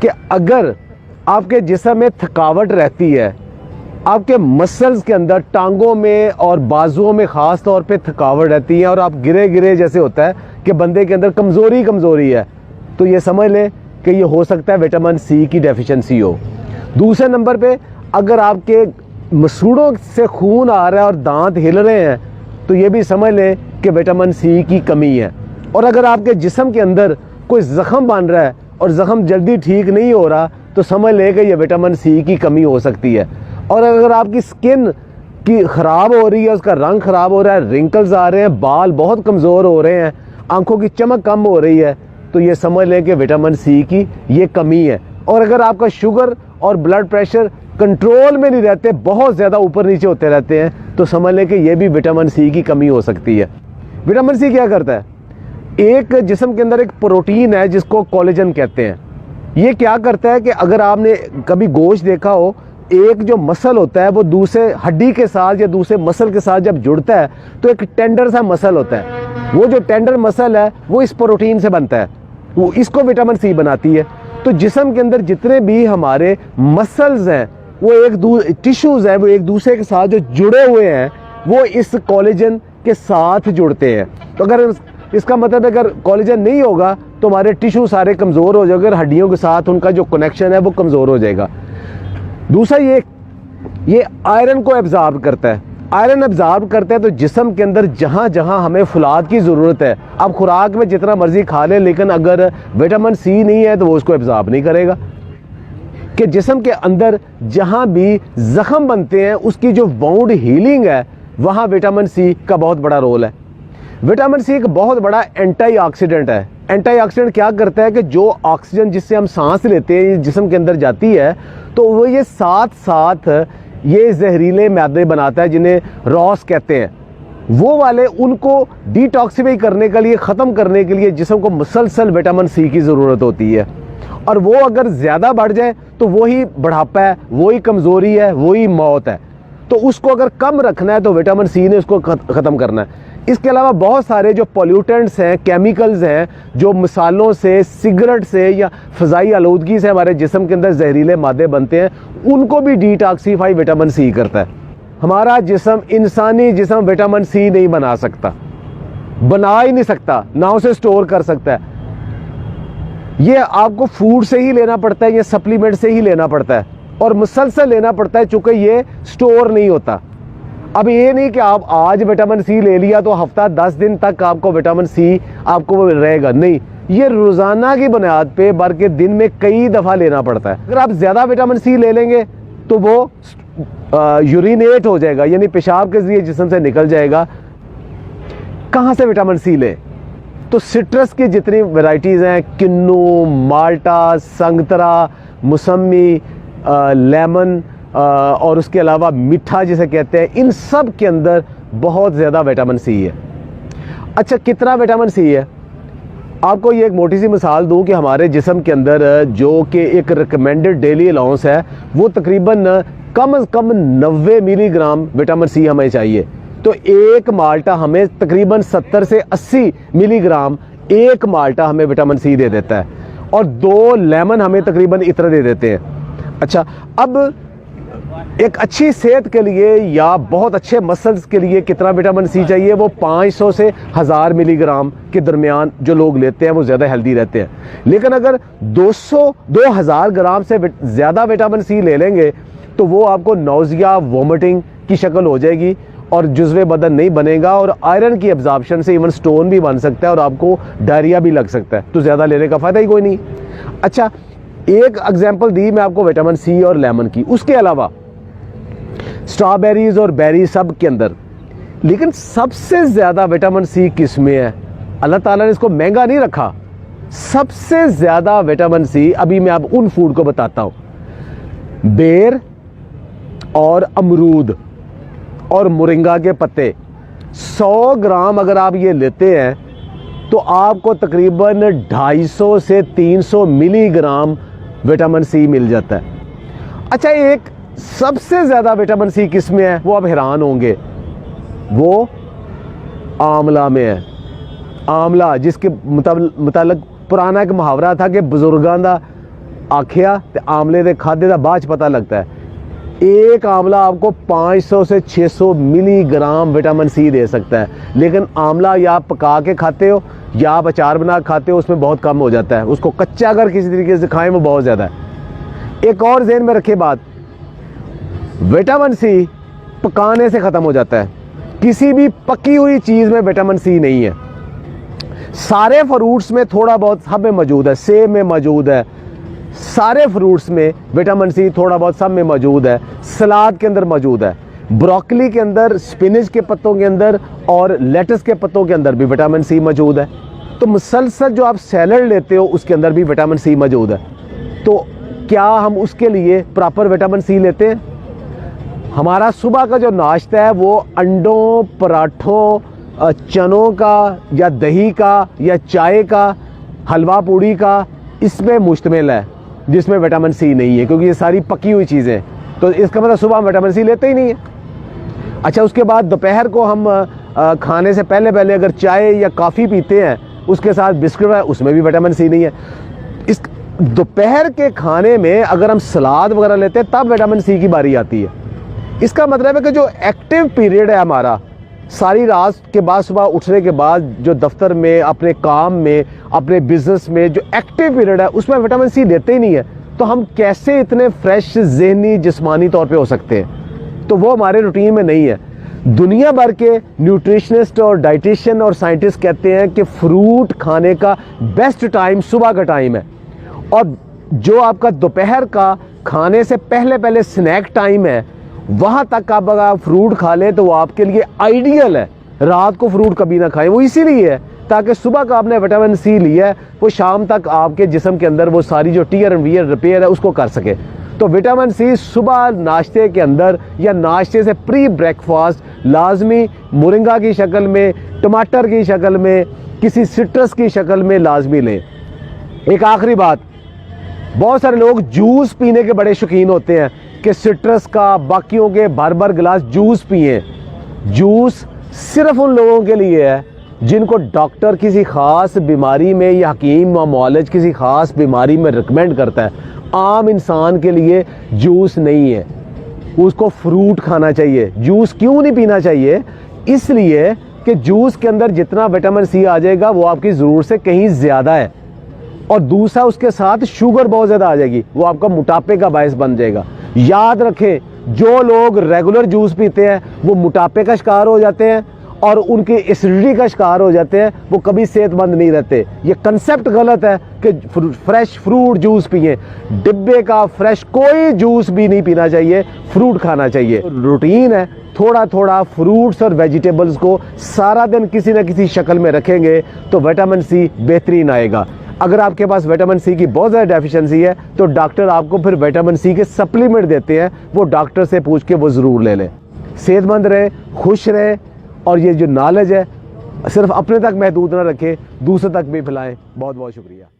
कि अगर आपके जिस्म में थकावट रहती है, आपके मसल्स के अंदर टांगों में और बाजुओं में ख़ास तौर पे थकावट रहती है और आप गिरे गिरे जैसे होता है कि बंदे के अंदर कमज़ोरी है, तो ये समझ लें कि ये हो सकता है विटामिन सी की डेफिशिएंसी हो। दूसरे नंबर पे अगर आपके मसूड़ों से खून आ रहा है और दांत हिल रहे हैं, तो ये भी समझ लें कि विटामिन सी की कमी है। और अगर आपके जिस्म के अंदर कोई ज़ख़म बन रहा है और ज़ख़म जल्दी ठीक नहीं हो रहा, तो समझ लें कि ये विटामिन सी की कमी हो सकती है। और अगर आपकी स्किन की ख़राब हो रही है, उसका रंग ख़राब हो रहा है, रिंकल्स आ रहे हैं, बाल बहुत कमज़ोर हो रहे हैं, आंखों की चमक कम हो रही है, तो ये समझ लें कि विटामिन सी की ये कमी है। और अगर आपका शुगर और ब्लड प्रेशर कंट्रोल में नहीं रहते, बहुत ज़्यादा ऊपर नीचे होते रहते हैं, तो समझ लें कि ये भी विटामिन सी की कमी हो सकती है। विटामिन सी क्या करता है? एक जिस्म के अंदर एक प्रोटीन है जिसको कोलेजन कहते हैं। ये क्या करता है कि अगर आपने कभी गोश्त देखा हो, एक जो मसल होता है वो दूसरे हड्डी के साथ या दूसरे मसल के साथ जब जुड़ता है तो एक टेंडर सा मसल होता है। वो जो टेंडर मसल है वो इस प्रोटीन से बनता है, वो इसको विटामिन सी बनाती है। तो जिस्म के अंदर जितने भी हमारे मसल्स हैं, वो टिश्यूज़ हैं, वो एक दूसरे के साथ जो जुड़े हुए हैं, वो इस कोलेजन के साथ जुड़ते हैं। तो अगर इसका मतलब अगर कोलेजन नहीं होगा तो हमारे टिश्यू सारे कमज़ोर हो जाएंगे, हड्डियों के साथ उनका जो कनेक्शन है वो कमज़ोर हो जाएगा। दूसरा ये आयरन को एब्जॉर्ब करता है। आयरन एब्जॉर्ब करता है तो जिस्म के अंदर जहाँ जहाँ हमें फुलाद की ज़रूरत है, आप खुराक में जितना मर्जी खा लें, लेकिन अगर विटामिन सी नहीं है तो वो उसको एब्जॉर्ब नहीं करेगा। कि जिस्म के अंदर जहाँ भी ज़ख़म बनते हैं उसकी जो वाउंड हीलिंग है, वहाँ विटामिन सी का बहुत बड़ा रोल है। विटामिन सी एक बहुत बड़ा एंटीऑक्सीडेंट है। एंटीऑक्सीडेंट क्या करता है कि जो ऑक्सीजन जिससे हम सांस लेते हैं जिस्म के अंदर जाती है, तो वो ये साथ साथ ये जहरीले मैदे बनाता है जिन्हें रॉस कहते हैं। वो वाले उनको डिटॉक्सिफाई करने के लिए, ख़त्म करने के लिए जिस्म को मुसलसल विटामिन सी की ज़रूरत होती है। और वो अगर ज़्यादा बढ़ जाए तो वही बुढ़ापा है, वही कमज़ोरी है, वही मौत है। तो उसको अगर कम रखना है तो विटामिन सी ने उसको ख़त्म करना है। इसके अलावा बहुत सारे जो पोल्यूटेंट्स हैं, केमिकल्स हैं, जो मिसालों से, सिगरेट से या फ़ज़ाई आलूदगी से हमारे जिस्म के अंदर जहरीले मादे बनते हैं, उनको भी डिटॉक्सिफाई विटामिन सी करता है। हमारा जिस्म, इंसानी जिस्म विटामिन सी नहीं बना सकता, बना ही नहीं सकता, ना उसे स्टोर कर सकता है। ये आपको फूड से ही लेना पड़ता है, ये सप्लीमेंट से ही लेना पड़ता है और मुसलसल लेना पड़ता है, चूँकि ये स्टोर नहीं होता। अब ये नहीं कि आप आज विटामिन सी ले लिया तो हफ्ता 10 दिन तक आपको विटामिन सी आपको रहेगा, नहीं, ये रोज़ाना की बुनियाद पे बल्कि दिन में कई दफ़ा लेना पड़ता है। अगर आप ज़्यादा विटामिन सी ले लेंगे तो वो यूरिनेट हो जाएगा, यानी पेशाब के ज़रिए जिस्म से निकल जाएगा। कहाँ से विटामिन सी लें? तो सिट्रस की जितनी वैरायटीज़ हैं, किन्नू, माल्टा, संगतरा, मौसमी, लेमन और उसके अलावा मीठा जिसे कहते हैं, इन सब के अंदर बहुत ज़्यादा विटामिन सी है। अच्छा, कितना विटामिन सी है? आपको ये एक मोटी सी मिसाल दूं कि हमारे जिस्म के अंदर जो कि एक रिकमेंडेड डेली अलाउंस है, वो तकरीबन कम से कम 90 मिलीग्राम विटामिन सी हमें चाहिए। तो एक माल्टा हमें तकरीबन 70 से 80 मिलीग्राम एक माल्टा हमें विटामिन सी दे देता है, और 2 लेमन हमें तकरीबन इतना दे देते हैं। अच्छा, अब एक अच्छी सेहत के लिए या बहुत अच्छे मसल्स के लिए कितना विटामिन सी चाहिए? वो 500 से 1000 मिलीग्राम के दरमियान जो लोग लेते हैं वो ज़्यादा हेल्दी रहते हैं। लेकिन अगर 2000 ग्राम से ज़्यादा विटामिन सी ले लेंगे तो वो आपको नौजिया, वोमिटिंग की शक्ल हो जाएगी और जुज़्वे बदन नहीं बनेगा, और आयरन की एब्जॉर्प्शन से इवन स्टोन भी बन सकता है और आपको डायरिया भी लग सकता है। तो ज़्यादा लेने का फ़ायदा ही कोई नहीं। अच्छा, एक एग्जाम्पल दी मैं आपको विटामिन सी और लेमन की। उसके अलावा स्ट्रॉबेरीज और बेरी सब के अंदर, लेकिन सबसे ज़्यादा विटामिन सी किस में है? अल्लाह ताला ने इसको महंगा नहीं रखा। सबसे ज़्यादा विटामिन सी, अभी मैं आप उन फूड को बताता हूँ, बेर और अमरूद और मोरिंगा के पत्ते। 100 ग्राम अगर आप ये लेते हैं तो आपको तकरीबन 250 से 300 मिलीग्राम विटामिन सी मिल जाता है। अच्छा, एक सबसे ज़्यादा विटामिन सी किस में है? वो आप हैरान होंगे, वो आंवला में है। आंवला, जिसके मुताबिक पुराना एक मुहावरा था कि बुजुर्गां दा आखिया ते आमले दे खादे दा बाद च पता लगता है। एक आंवला आपको 500 से 600 मिलीग्राम विटामिन सी दे सकता है, लेकिन आंवला या आप पका के खाते हो या आप अचार बना के खाते हो, उसमें बहुत कम हो जाता है। उसको कच्चा अगर किसी तरीके से खाएं वो बहुत ज़्यादा है। एक और ज़हन में रखे बात, विटामिन सी पकाने से ख़त्म हो जाता है। किसी भी पकी हुई चीज़ में विटामिन सी नहीं है। सारे फ्रूट्स में थोड़ा बहुत सब में मौजूद है, सेब में मौजूद है, सारे फ्रूट्स में विटामिन सी थोड़ा बहुत सब में मौजूद है। सलाद के अंदर मौजूद है, ब्रोकली के अंदर, स्पिनच के पत्तों के अंदर और लेटस के पत्तों के अंदर भी विटामिन सी मौजूद है। तो मुसलसल जो आप सैलड लेते हो उसके अंदर भी विटामिन सी मौजूद है। तो क्या हम उसके लिए प्रॉपर विटामिन सी लेते हैं? हमारा सुबह का जो नाश्ता है वो अंडों, पराठों, चनों का या दही का या चाय का, हलवा पूड़ी का, इसमें मुश्तमिल है, जिसमें विटामिन सी नहीं है, क्योंकि ये सारी पकी हुई चीज़ें। तो इसका मतलब सुबह हम विटामिन सी लेते ही नहीं है। अच्छा, उसके बाद दोपहर को हम खाने से पहले अगर चाय या कॉफ़ी पीते हैं, उसके साथ बिस्किट है, उसमें भी विटामिन सी नहीं है। इस दोपहर के खाने में अगर हम सलाद वगैरह लेते हैं तब विटामिन सी की बारी आती है। इसका मतलब है कि जो एक्टिव पीरियड है हमारा, सारी रात के बाद सुबह उठने के बाद जो दफ्तर में, अपने काम में, अपने बिजनेस में जो एक्टिव पीरियड है, उसमें विटामिन सी लेते ही नहीं है। तो हम कैसे इतने फ्रेश ज़हनी जिस्मानी तौर पे हो सकते हैं? तो वो हमारे रूटीन में नहीं है। दुनिया भर के न्यूट्रिशनिस्ट और डाइटिशियन और साइंटिस्ट कहते हैं कि फ्रूट खाने का बेस्ट टाइम सुबह का टाइम है, और जो आपका दोपहर का खाने से पहले स्नैक टाइम है, वहाँ तक आप अगर फ्रूट खा लें तो वो आपके लिए आइडियल है। रात को फ्रूट कभी ना खाएं, वो इसीलिए है ताकि सुबह का आपने विटामिन सी लिया है वो शाम तक आपके जिस्म के अंदर वो सारी जो टीयर एंड वियर रिपेयर है उसको कर सके। तो विटामिन सी सुबह नाश्ते के अंदर या नाश्ते से प्री ब्रेकफास्ट लाजमी मोरिंगा की शक्ल में, टमाटर की शक्ल में, किसी सिट्रस की शक्ल में लाजमी लें। एक आखिरी बात, बहुत सारे लोग जूस पीने के बड़े शौकीन होते हैं कि सिट्रस का, बाकियों के भर गिलास जूस पिए। जूस सिर्फ उन लोगों के लिए है जिनको डॉक्टर किसी ख़ास बीमारी में या हकीम या मुआलिज किसी ख़ास बीमारी में रिकमेंड करता है। आम इंसान के लिए जूस नहीं है, उसको फ्रूट खाना चाहिए। जूस क्यों नहीं पीना चाहिए? इसलिए कि जूस के अंदर जितना विटामिन सी आ जाएगा वो आपकी ज़रूरत से कहीं ज़्यादा है, और दूसरा उसके साथ शुगर बहुत ज़्यादा आ जाएगी, वो आपका मोटापे का बायस बन जाएगा। याद रखें, जो लोग रेगुलर जूस पीते हैं वो मोटापे का शिकार हो जाते हैं और उनकी एसिडिटी का शिकार हो जाते हैं, वो कभी सेहतमंद नहीं रहते। ये कंसेप्ट गलत है कि फ्रेश फ्रूट जूस पिए। डिब्बे का फ्रेश कोई जूस भी नहीं पीना चाहिए, फ्रूट खाना चाहिए। रूटीन है, थोड़ा थोड़ा फ्रूट्स और वेजिटेबल्स को सारा दिन किसी न किसी शक्ल में रखेंगे तो विटामिन सी बेहतरीन आएगा। अगर आपके पास विटामिन सी की बहुत ज़्यादा डेफिशिएंसी है तो डॉक्टर आपको फिर विटामिन सी के सप्लीमेंट देते हैं, वो डॉक्टर से पूछ के वो ज़रूर ले लें। सेहतमंद रहे, खुश रहे, और ये जो नॉलेज है सिर्फ अपने तक महदूद ना रखें, दूसरे तक भी फैलाएं। बहुत बहुत शुक्रिया।